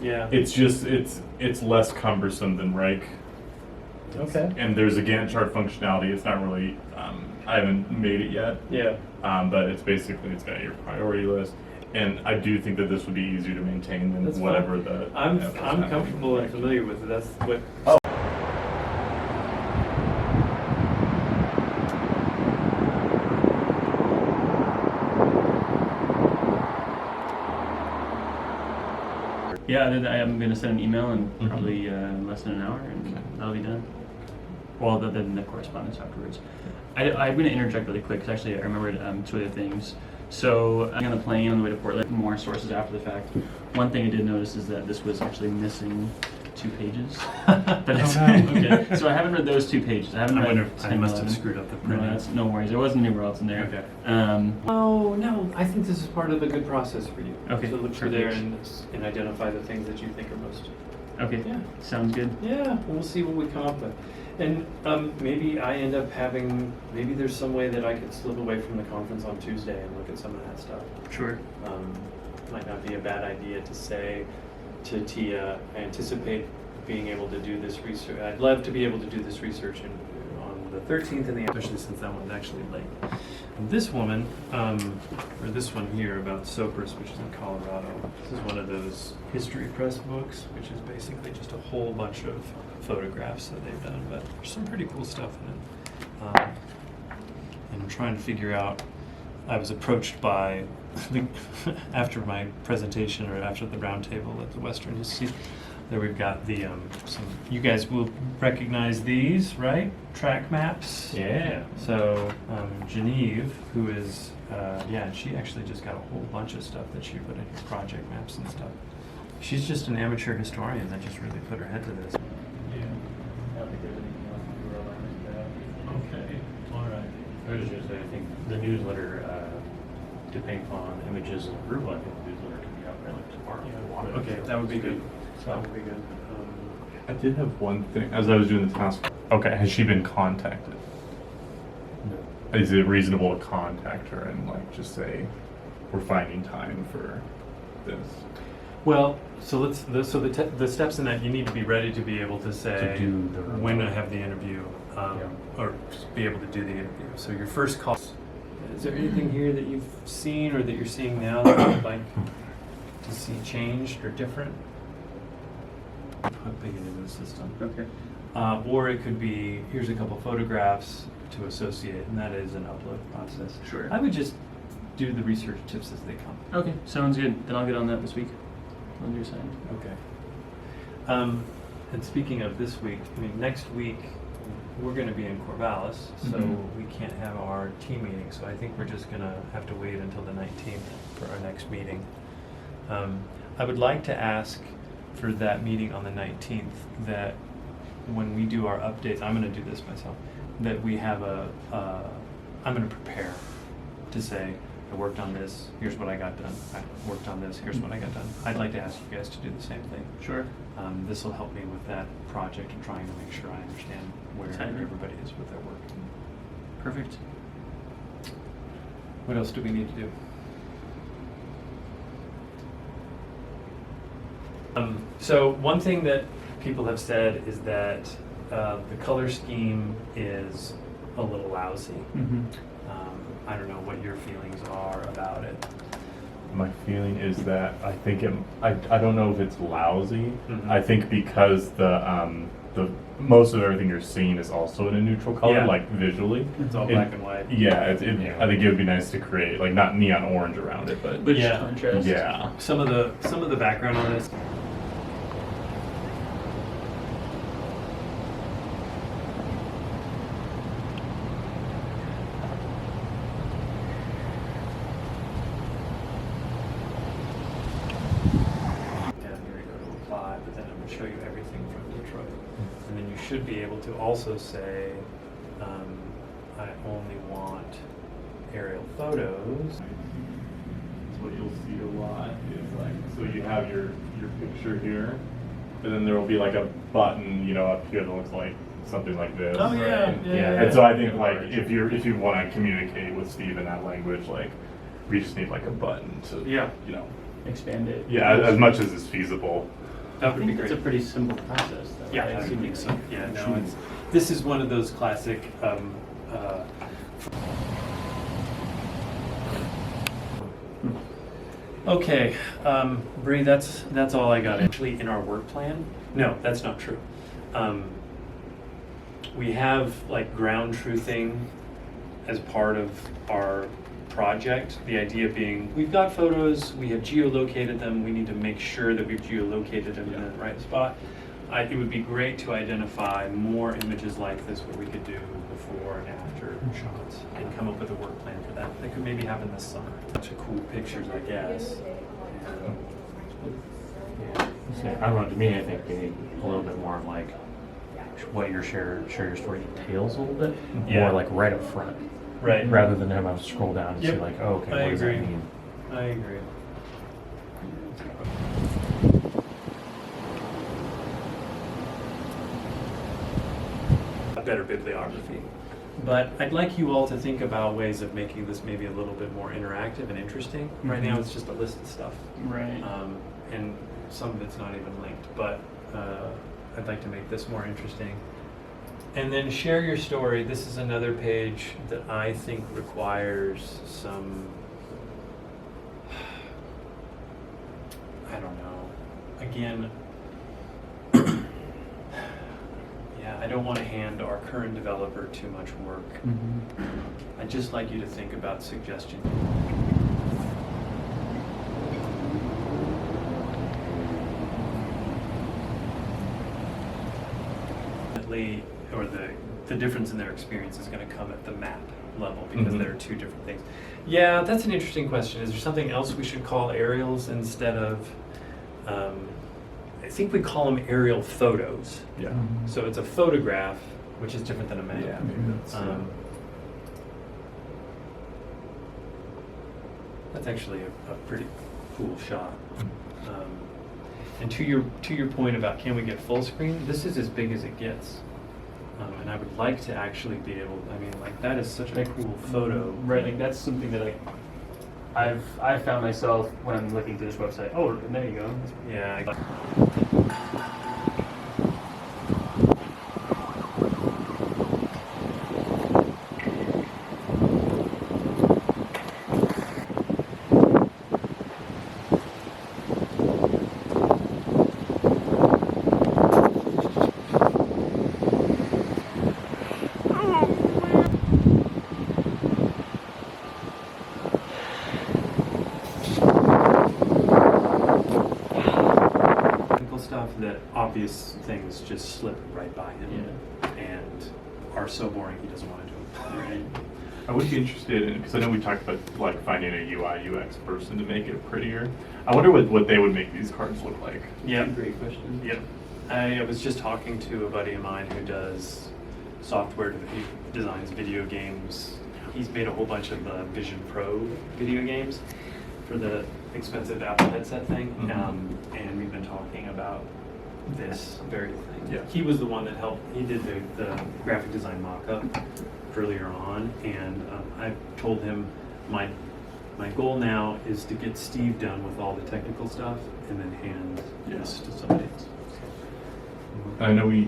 Yeah. It's just it's less cumbersome than Rike. Okay. And there's a Gantt chart functionality. It's not really I haven't made it yet. Yeah. But it's basically it's got your priority list. And I do think that this would be easier to maintain than That's whatever fine. the I'm happening comfortable and with Rike. familiar with it. That's what. Oh. Yeah, I'm going to send an email in Mhm. probably less than an hour, and Okay. that'll be done. Well, then the correspondence afterwards. I'm going to interject really quick, because actually I remembered two other things. So I'm on the plane on the way to Portland, more sources after the fact. One thing I did notice is that this was actually missing 2 pages. But it's, okay. So I haven't read those 2 pages. I haven't I read wonder if I 10, must have 11. screwed up the No, printing. no worries. There wasn't anywhere else in there. Okay. Oh, No, I think this is part of a good process for you. Okay, So look through there perfect. and identify the things that you think are most. okay. Yeah. Sounds good. Yeah, we'll see what we come up with. And maybe I end up having, maybe there's some way that I could slip away from the conference on Tuesday and look at some of that stuff. Sure. Might not be a bad idea to say to Tia, I anticipate being able to do this research. I'd love to be able to do this research on the 13th and the especially since that one's actually late. And this woman, or this one here about Sopris, which is in Colorado. This is one of those History Press books, which is basically just a whole bunch of photographs that they've done, but there's some pretty cool stuff in it. And I'm trying to figure out, I was approached by, after my presentation or after the roundtable at the Western Institute, there we've got the, you guys will recognize these, right? Track maps. Yeah. So Genevieve, who is, and she actually just got a whole bunch of stuff that she put in her project maps and stuff. She's just an amateur historian that just really put her head to this. Yeah. I don't think there's anything else to do around that. Okay. All right. I was just say, I think the newsletter, depending upon images and approval, I think the newsletter can be out there like tomorrow if you wanted. Okay, that would be good. So, That would be good. I did have one thing as I was doing the task. Okay, has she been contacted? no. Is it reasonable to contact her and like just say we're finding time for this? Well, so the steps in that, you need to be ready to be able to say To do the when I remote. have the interview, Yeah. or just be able to do the interview. So your first call. Is there anything here that you've seen or that you're seeing now that you'd like to see changed or different? Put big into the system. Okay. Or it could be, here's a couple photographs to associate, and that is an upload process. Sure. I would just do the research tips as they come. Okay, sounds good. Then I'll get on that this week. On your side. Okay. And speaking of this week, I mean, next week, we're gonna be in Corvallis, so Mhm. we can't have our team meeting, so I think we're just gonna have to wait until the 19th for our next meeting. I would like to ask for that meeting on the 19th, that when we do our updates, I'm gonna do this myself, that we have I'm gonna prepare to say, I worked on this, here's what I got done. I worked on this, here's what I got done. I'd like to ask you guys to do the same thing. Sure. This will help me with that project and trying to make sure I understand where Excited. everybody is with their work. Perfect. What else do we need to do? So one thing that people have said is that the color scheme is a little lousy. Mm-hmm. I don't know what your feelings are about it. My feeling is that I think I don't know if it's lousy. Mhm. I think because the most of everything you're seeing is also in a neutral color, Yeah. like visually. It's all It- black and white. Yeah, Yeah. I think it would be nice to create like not neon orange around it, but Which Yeah. contrast? yeah. Some of the background on this. Yeah, here we go to apply, but then I'm going to show you everything from Detroit. And then you should be able to also say, I only want aerial photos. What you'll see a lot is like, so you have your picture here, and then there will be like a button, up here that looks like something like this. Oh, yeah, right? yeah. And so I think like if you want to communicate with Steve in that language, like we just need like a button to Yeah. you know Expand it. yeah as much as is feasible. That would be It's great. a pretty simple process. Though, Yeah, right? I think so. Yeah, no, Shooting. this is one of those classic. Okay, Bree, that's all I got. Actually, in our work plan, no, that's not true. We have like ground truthing as part of our project. The idea being, we've got photos, we have geolocated them, we need to make sure that we've geolocated them in the right spot. It would be great to identify more images like this where we could do before and after shots and come up with a work plan for that. That could maybe happen this summer. Bunch of cool pictures, I guess. I don't know, to me, I think we need a little bit more of like what your share your story entails a little bit. Yeah. More like right up front. Right. Rather than have to scroll down and see Yep. like, oh, okay, I what does agree. that mean? I agree. A better bibliography. But I'd like you all to think about ways of making this maybe a little bit more interactive and interesting. Right now, it's just a list of stuff. Right. And some of it's not even linked, but I'd like to make this more interesting. And then share your story. This is another page that I think requires some, I don't know. Again, yeah, I don't want to hand our current developer too much work. I'd just like you to think about suggestions. Or the difference in their experience is going to come at the map level because there are two different things. Yeah, that's an interesting question. Is there something else we should call aerials instead of? I think we call them aerial photos. Yeah. So it's a photograph, which is different than a map. Yeah, maybe that's, That's actually a pretty cool shot. And to your point about can we get full screen, this is as big as it gets. And I would like to actually be able. I mean, like that is such a cool photo. Right, like that's something that I've found myself when I'm looking through this website. Oh, and there you go. Yeah. Stuff that obvious things just slip right by him and are so boring he doesn't want to do them. I would be interested in, because I know we talked about like finding a UI UX person to make it prettier. I wonder what they would make these cards look like. Yeah. Great question. Yep. I was just talking to a buddy of mine who does software, he designs video games. He's made a whole bunch of Vision Pro video games for the expensive Apple headset thing. And we've been talking about this very thing. Yeah. He was the one that helped, he did the graphic design mock-up earlier on, and I told him my goal now is to get Steve done with all the technical stuff and then hand this to somebody else. I know we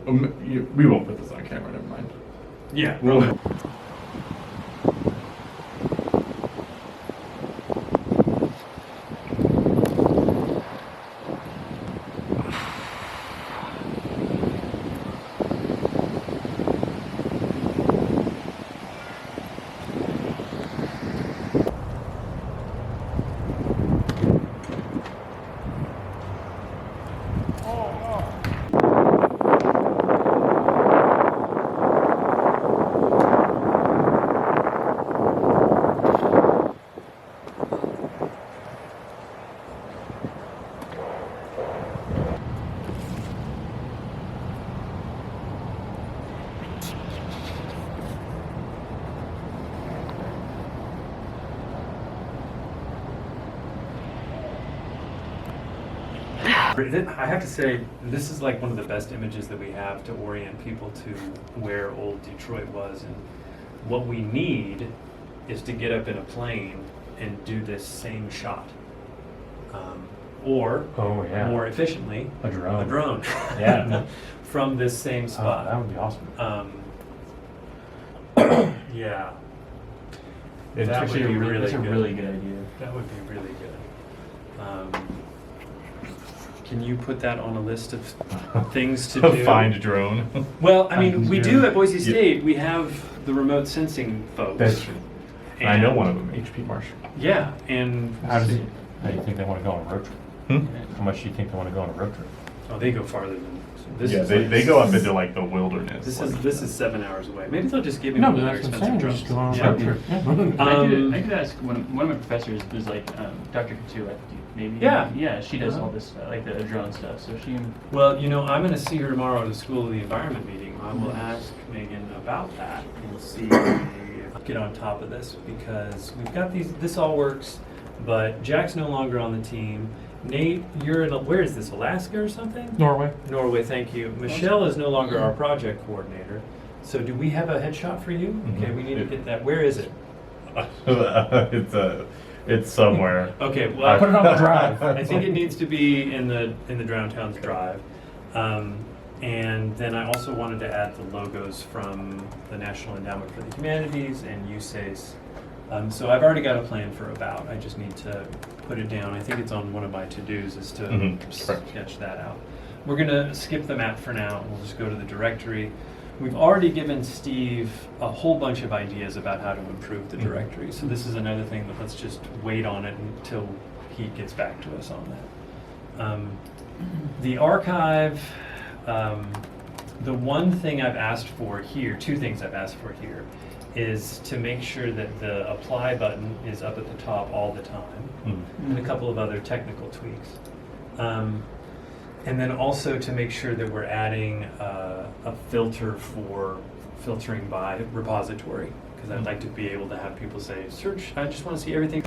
won't put this on camera, never mind. Yeah. We'll, I have to say, this is like one of the best images that we have to orient people to where old Detroit was. And what we need is to get up in a plane and do this same shot. or Oh, yeah. more efficiently, A drone. a drone. Yeah. From this same That spot. would be awesome. Yeah, It's That actually would be a really, really it's a good. really good idea. that would be really good. Can you put that on a list of things to do? Find drone. Well, I mean, we do at Boise Yeah. State. We have the remote sensing folks. That's true. I know And- one of them. HP Marsh. Yeah, and How do you think they want to go on a road trip? Hmm? How much do you think they want to go on a road trip? oh, they go farther than this. Yeah, is they, like- they go up into like the wilderness. This is 7 hours away. Maybe they'll just give me No, one but of their that's what I'm expensive saying. drones. Just go on a road Yeah. trip. Yeah. Um, I could ask one of my professors is like Dr. Katu, I think maybe. Yeah. Yeah, she does Uh-huh. all this like the drone stuff. So she. Well, I'm going to see her tomorrow at the School of the Environment meeting. I will ask Megan about that and see if I can get on top of this because we've got these. This all works, but Jack's no longer on the team. Nate, you're in. Where is this? Alaska or something? Norway. Norway. Thank you. Michelle is no longer our project coordinator. So do we have a headshot for you? Okay, we need to get that. Where is it? It's somewhere. Okay, well, Put it on the drive. I think it needs to be in the Drown Towns Drive. And then I also wanted to add the logos from the National Endowment for the Humanities and USACE. So I've already got a plan for About. I just need to put it down. I think it's on one of my to-dos is to Correct. sketch that out. We're gonna skip the map for now. We'll just go to the directory. We've already given Steve a whole bunch of ideas about how to improve the directory. So this is another thing that let's just wait on it until he gets back to us on that. The archive, the one thing I've asked for here, two things I've asked for here, is to make sure that the apply button is up at the top all the time, and a couple of other technical tweaks. And then also to make sure that we're adding a filter for filtering by repository, because I'd like to be able to have people say, search, I just want to see everything.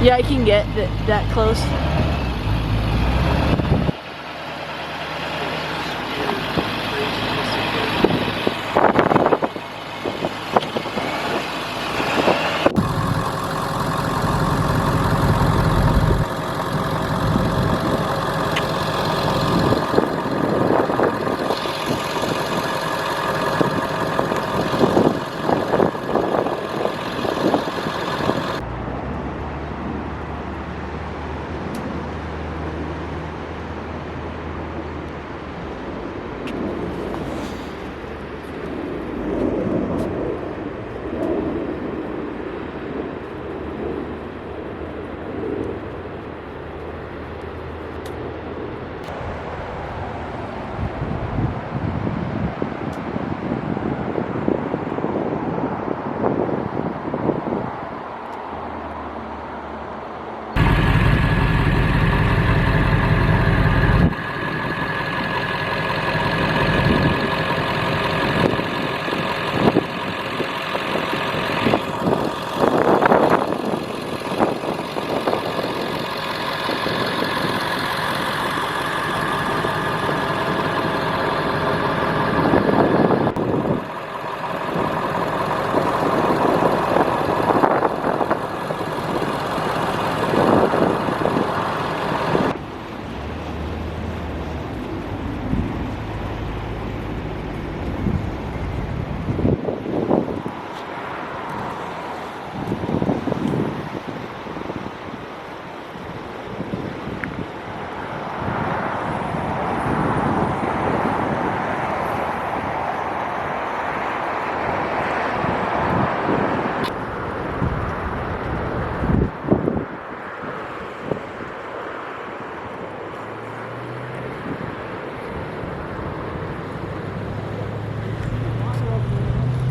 Yeah, I can get that close.